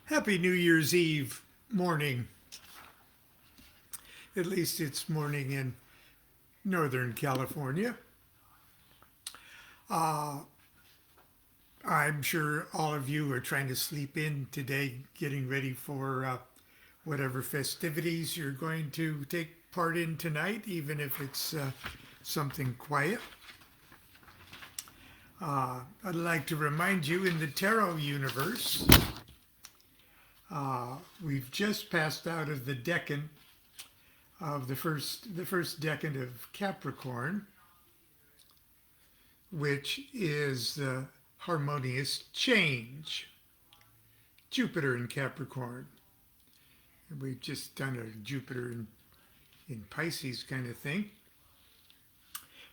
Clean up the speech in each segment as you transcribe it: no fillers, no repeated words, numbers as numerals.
Happy New Year's Eve morning. At least it's morning in Northern California. Uh, I'm sure all of you are trying to sleep in today, getting ready for whatever festivities you're going to take part in tonight, even if it's something quiet. I'd like to remind you in the tarot universe, we've just passed out of the decan of the first decan of Capricorn, which is the harmonious change, Jupiter in Capricorn. We've just done a Jupiter in Pisces kind of thing.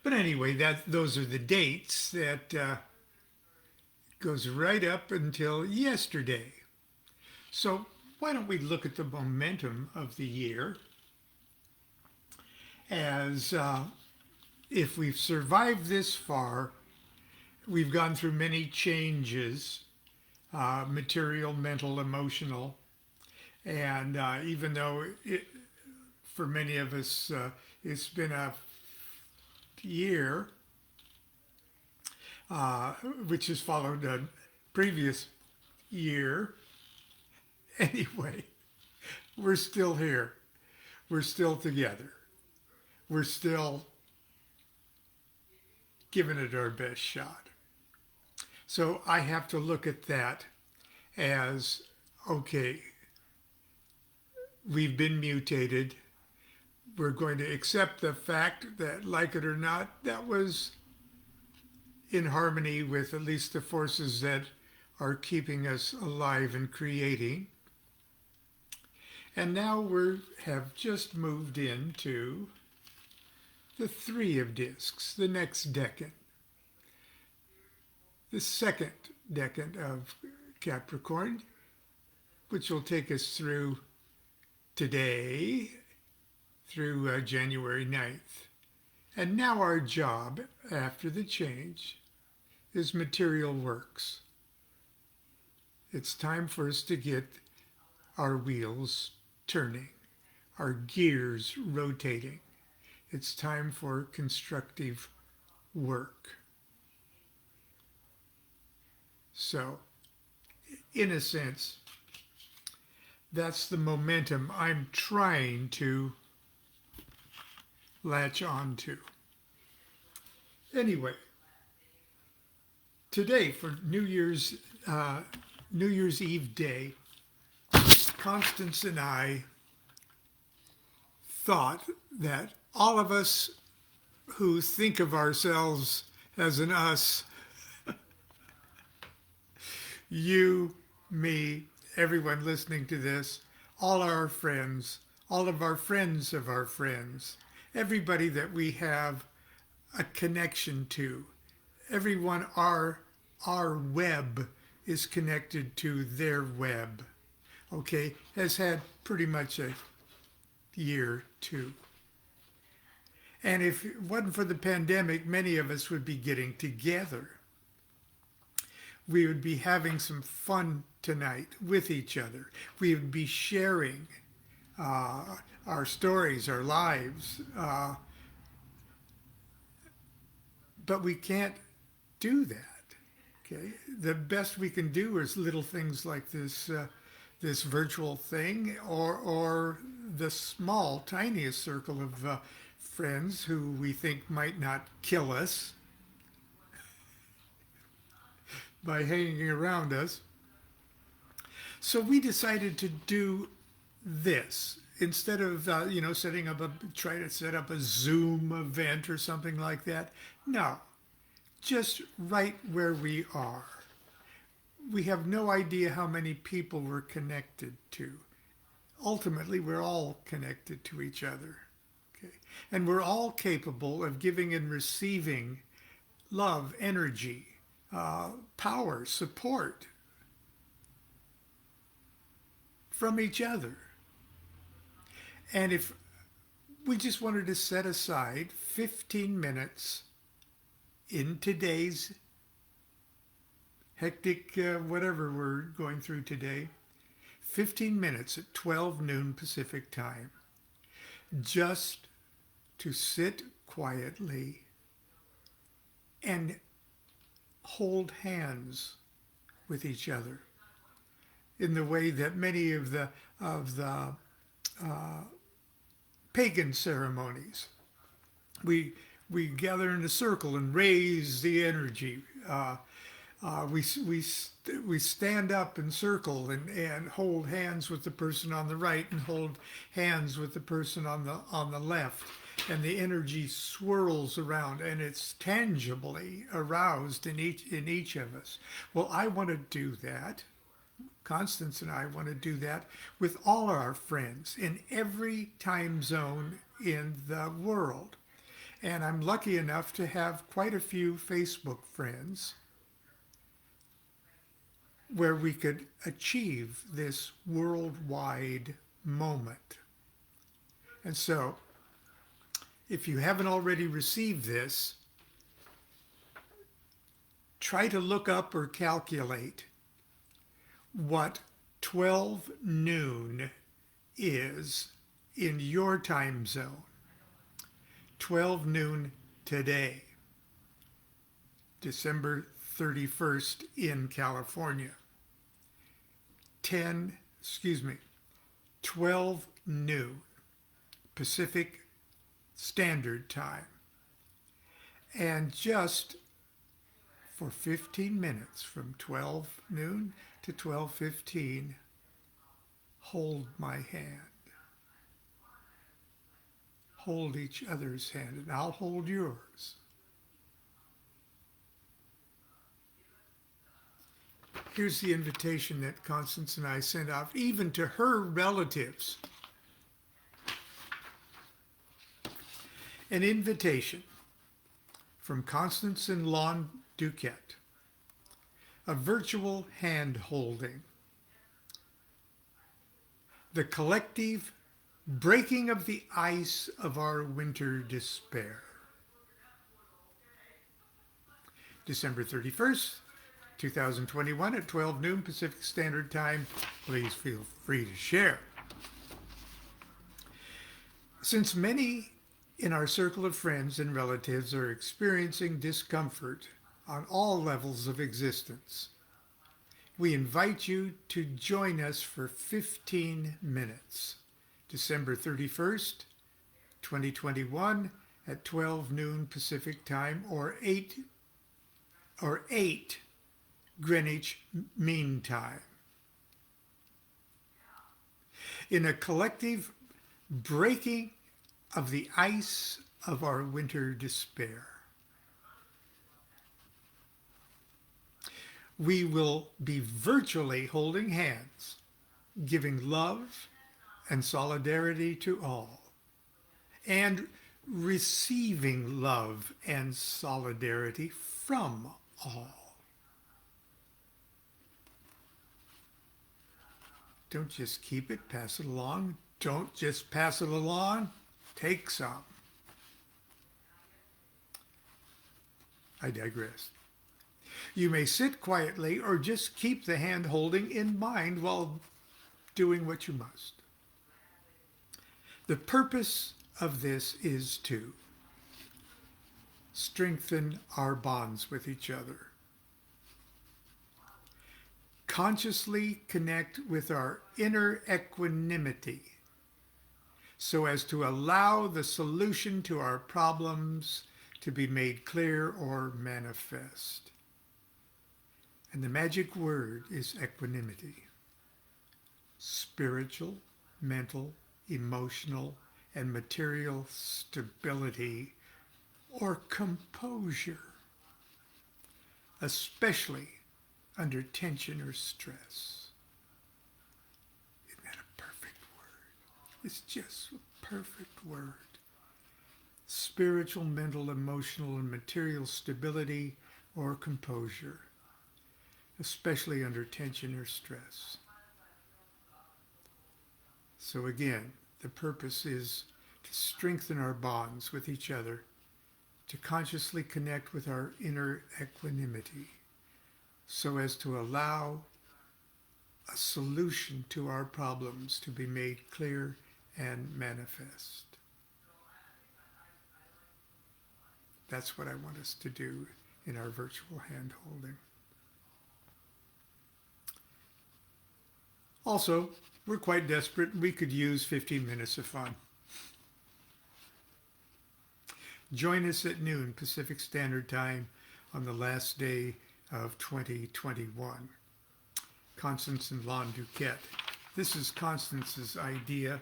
But anyway, those are the dates that goes right up until yesterday. So why don't we look at the momentum of the year as if we've survived this far, we've gone through many changes, material, mental, emotional, and even though for many of us it's been a year which has followed a previous year, anyway, we're still here. We're still together. We're still giving it our best shot. So I have to look at that as okay, we've been mutated. We're going to accept the fact that, like it or not, that was in harmony with at least the forces that are keeping us alive and creating. And now we have just moved into the Three of Discs, the next decan, the second decan of Capricorn, which will take us through today, through January 9th. And now our job after the change is material works. It's time for us to get our wheels turning, our gears rotating. It's time for constructive work. So, in a sense, that's the momentum I'm trying to latch on to. Anyway, today for New Year's Eve day, Constance and I thought that all of us who think of ourselves as an us, you, me, everyone listening to this, all our friends, all of our friends, everybody that we have a connection to, everyone our web is connected to their web, okay, has had pretty much a year too. And if it wasn't for the pandemic, many of us would be getting together. We would be having some fun tonight with each other. We would be sharing our stories, our lives. But we can't do that. Okay, the best we can do is little things like this virtual thing, or the small, tiniest circle of friends who we think might not kill us by hanging around us. So we decided to do this instead of try to set up a Zoom event or something like that. No, just right where we are. We have no idea how many people we're connected to. Ultimately, we're all connected to each other. Okay? And we're all capable of giving and receiving love, energy, power, support from each other. And if we just wanted to set aside 15 minutes in today's hectic whatever we're going through today, 15 minutes at 12 noon Pacific time, just to sit quietly and hold hands with each other in the way that many of the pagan ceremonies, we gather in a circle and raise the energy. We stand up and circle and hold hands with the person on the right and hold hands with the person on the left, and the energy swirls around and it's tangibly aroused in each of us. Well, I want to do that. Constance and I want to do that with all our friends in every time zone in the world. And I'm lucky enough to have quite a few Facebook friends where we could achieve this worldwide moment. And so, if you haven't already received this, try to look up or calculate what 12 noon is in your time zone. 12 noon today, December 31st in California. 12 noon Pacific Standard Time. And just for 15 minutes from 12 noon to 12:15, hold my hand. Hold each other's hand, and I'll hold yours. Here's the invitation that Constance and I sent out, even to her relatives. An invitation from Constance and Lon DuQuette. A virtual hand-holding. The collective breaking of the ice of our winter despair. December 31st, 2021 at 12 noon Pacific Standard Time. Please feel free to share. Since many in our circle of friends and relatives are experiencing discomfort on all levels of existence, we invite you to join us for 15 minutes, December 31st, 2021 at 12 noon Pacific Time, or 8 Greenwich Mean Time. In a collective breaking of the ice of our winter despair, we will be virtually holding hands, giving love and solidarity to all, and receiving love and solidarity from all. Don't just keep it, pass it along. Don't just pass it along, take some. I digress. You may sit quietly or just keep the hand holding in mind while doing what you must. The purpose of this is to strengthen our bonds with each other, consciously connect with our inner equanimity so as to allow the solution to our problems to be made clear or manifest. And the magic word is equanimity. Spiritual, mental, emotional, and material stability or composure, especially under tension or stress. Isn't that a perfect word? It's just a perfect word. Spiritual, mental, emotional, and material stability or composure, especially under tension or stress. So again, the purpose is to strengthen our bonds with each other, to consciously connect with our inner equanimity, so as to allow a solution to our problems to be made clear and manifest. That's what I want us to do in our virtual hand holding. Also, we're quite desperate. We could use 15 minutes of fun. Join us at noon Pacific Standard Time on the last day of 2021. Constance and Lon DuQuette. This is Constance's idea,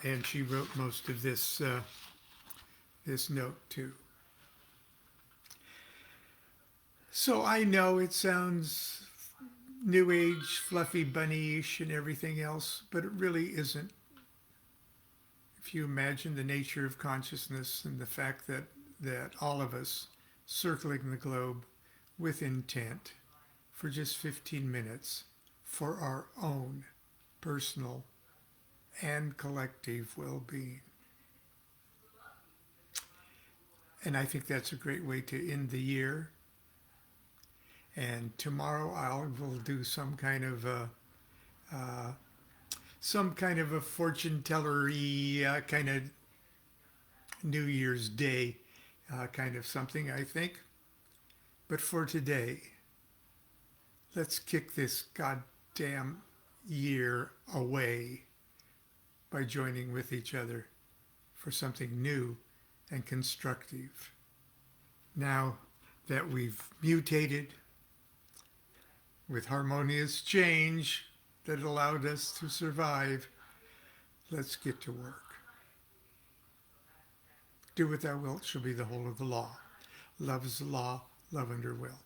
and she wrote most of this note too. So I know it sounds New Age, fluffy bunny-ish and everything else, but it really isn't. If you imagine the nature of consciousness and the fact that all of us circling the globe with intent for just 15 minutes for our own personal and collective well-being. And I think that's a great way to end the year. And tomorrow we'll do some kind of a fortune teller-y kind of New Year's Day kind of something, I think. But for today, let's kick this goddamn year away by joining with each other for something new and constructive. Now that we've mutated with harmonious change that allowed us to survive, let's get to work. Do what thou wilt shall be the whole of the law. Love is the law, love under will.